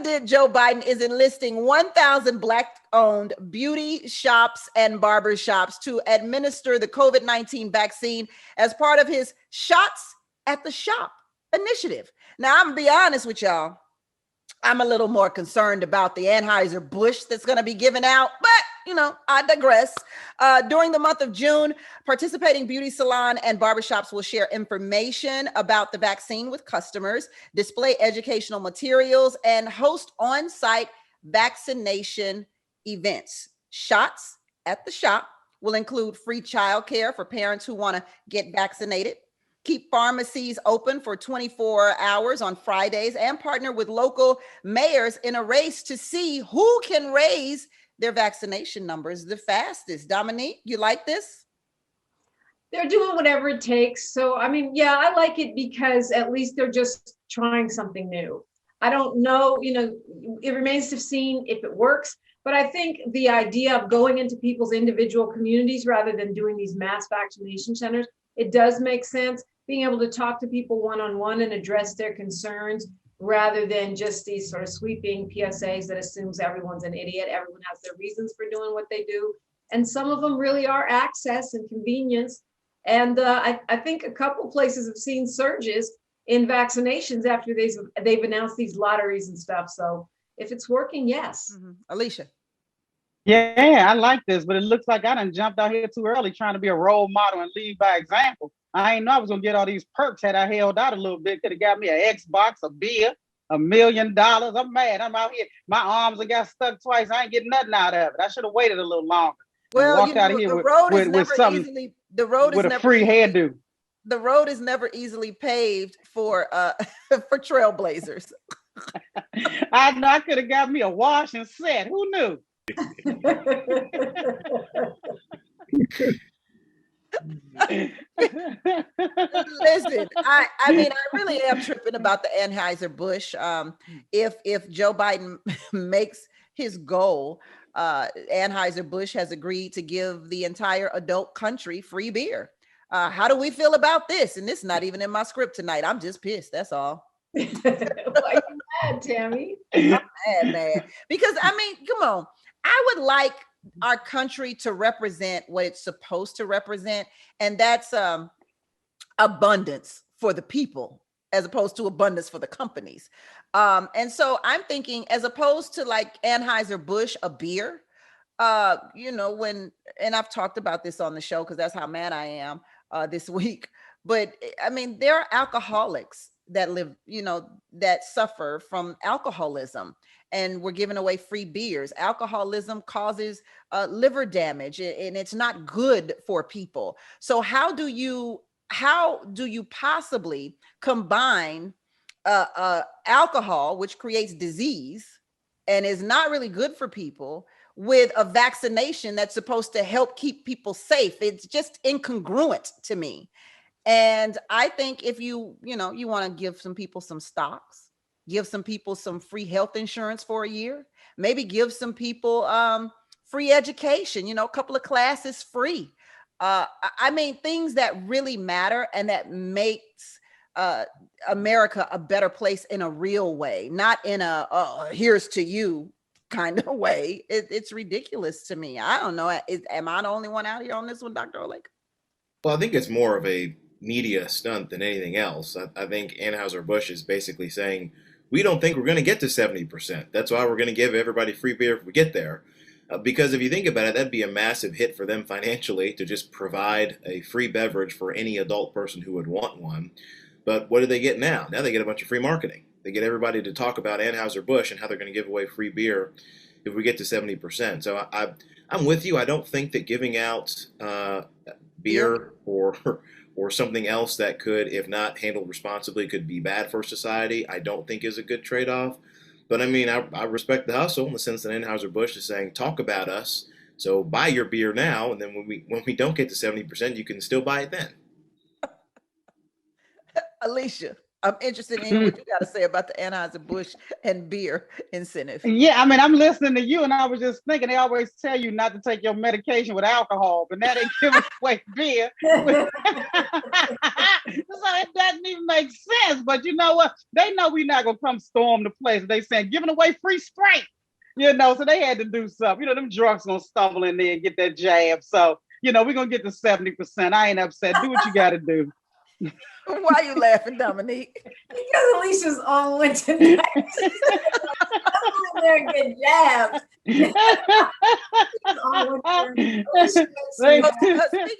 President Joe Biden is enlisting 1,000 Black-owned beauty shops and barber shops to administer the COVID-19 vaccine as part of his Shots at the Shop initiative. Now, I'm going to be honest with y'all. I'm a little more concerned about the Anheuser-Busch that's going to be given out, but I digress. During the month of June, participating beauty salon and barbershops will share information about the vaccine with customers, display educational materials, and host on-site vaccination events. Shots at the Shop will include free childcare for parents who want to get vaccinated, keep pharmacies open for 24 hours on Fridays, and partner with local mayors in a race to see who can raise their vaccination numbers the fastest. Dominique, you like this? They're doing whatever it takes. So, I mean, yeah, I like it because at least they're just trying something new. I don't know, it remains to be seen if it works. But I think the idea of going into people's individual communities rather than doing these mass vaccination centers, it does make sense. Being able to talk to people one-on-one and address their concerns rather than just these sort of sweeping PSAs that assumes everyone's an idiot. Everyone has their reasons for doing what they do. And some of them really are access and convenience. And I think a couple places have seen surges in vaccinations after they've announced these lotteries and stuff. So if it's working, yes. Mm-hmm. Alycia. Yeah, I like this, but it looks like I done jumped out here too early trying to be a role model and lead by example. I ain't know I was gonna get all these perks had I held out a little bit. Could have got me an Xbox, a beer, $1 million. I'm mad. I'm out here. My arms have got stuck twice. I ain't getting nothing out of it. I should have waited a little longer. Well, out of here with something, with a free hairdo. The road is never easily paved for for trailblazers. I know I could have got me a wash and set. Who knew? Listen, I mean, I really am tripping about the Anheuser-Busch. If Joe Biden makes his goal, Anheuser-Busch has agreed to give the entire adult country free beer. How do we feel about this? And this is not even in my script tonight. I'm just pissed. That's all. Why are you mad, Tammy? I'm mad. Because I mean, come on. I would like our country to represent what it's supposed to represent, and that's abundance for the people as opposed to abundance for the companies. And so I'm thinking, as opposed to like Anheuser-Busch, a beer, and I've talked about this on the show because that's how mad I am this week. But I mean, there are alcoholics that live, that suffer from alcoholism, and we're giving away free beers. Alcoholism causes liver damage, and it's not good for people. So how do you possibly combine alcohol, which creates disease and is not really good for people, with a vaccination that's supposed to help keep people safe? It's just incongruent to me. And I think if you want to give some people some stocks, give some people some free health insurance for a year, maybe give some people free education, a couple of classes free. I mean, things that really matter and that makes America a better place in a real way, not in a here's to you kind of way. It's ridiculous to me. I don't know. Am I the only one out here on this one, Dr. Oleg? Well, I think it's more of a media stunt than anything else. I think Anheuser-Busch is basically saying, we don't think we're going to get to 70%. That's why we're going to give everybody free beer if we get there. Because if you think about it, that'd be a massive hit for them financially to just provide a free beverage for any adult person who would want one. But what do they get now? Now they get a bunch of free marketing. They get everybody to talk about Anheuser-Busch and how they're going to give away free beer if we get to 70%. So I'm with you. I don't think that giving out beer or something else that could, if not handled responsibly, could be bad for society, I don't think is a good trade-off. But I mean, I respect the hustle in the sense that Anheuser-Busch is saying, talk about us, so buy your beer now, and then when we don't get to 70%, you can still buy it then. Alycia. I'm interested in hearing what you got to say about the Anheuser-Busch and beer incentive. Yeah, I mean, I'm listening to you, and I was just thinking they always tell you not to take your medication with alcohol, but now they giving away beer. So it doesn't even make sense. But you know what? They know we're not gonna come storm the place. They saying giving away free Sprite. So they had to do something. Them drunks gonna stumble in there and get that jab. So we're gonna get to 70%. I ain't upset. Do what you gotta do. Why are you laughing, Dominique? Because Alicia's on one tonight. I'm there and get jabbed. She's on one tonight. They- Alicia, Speaking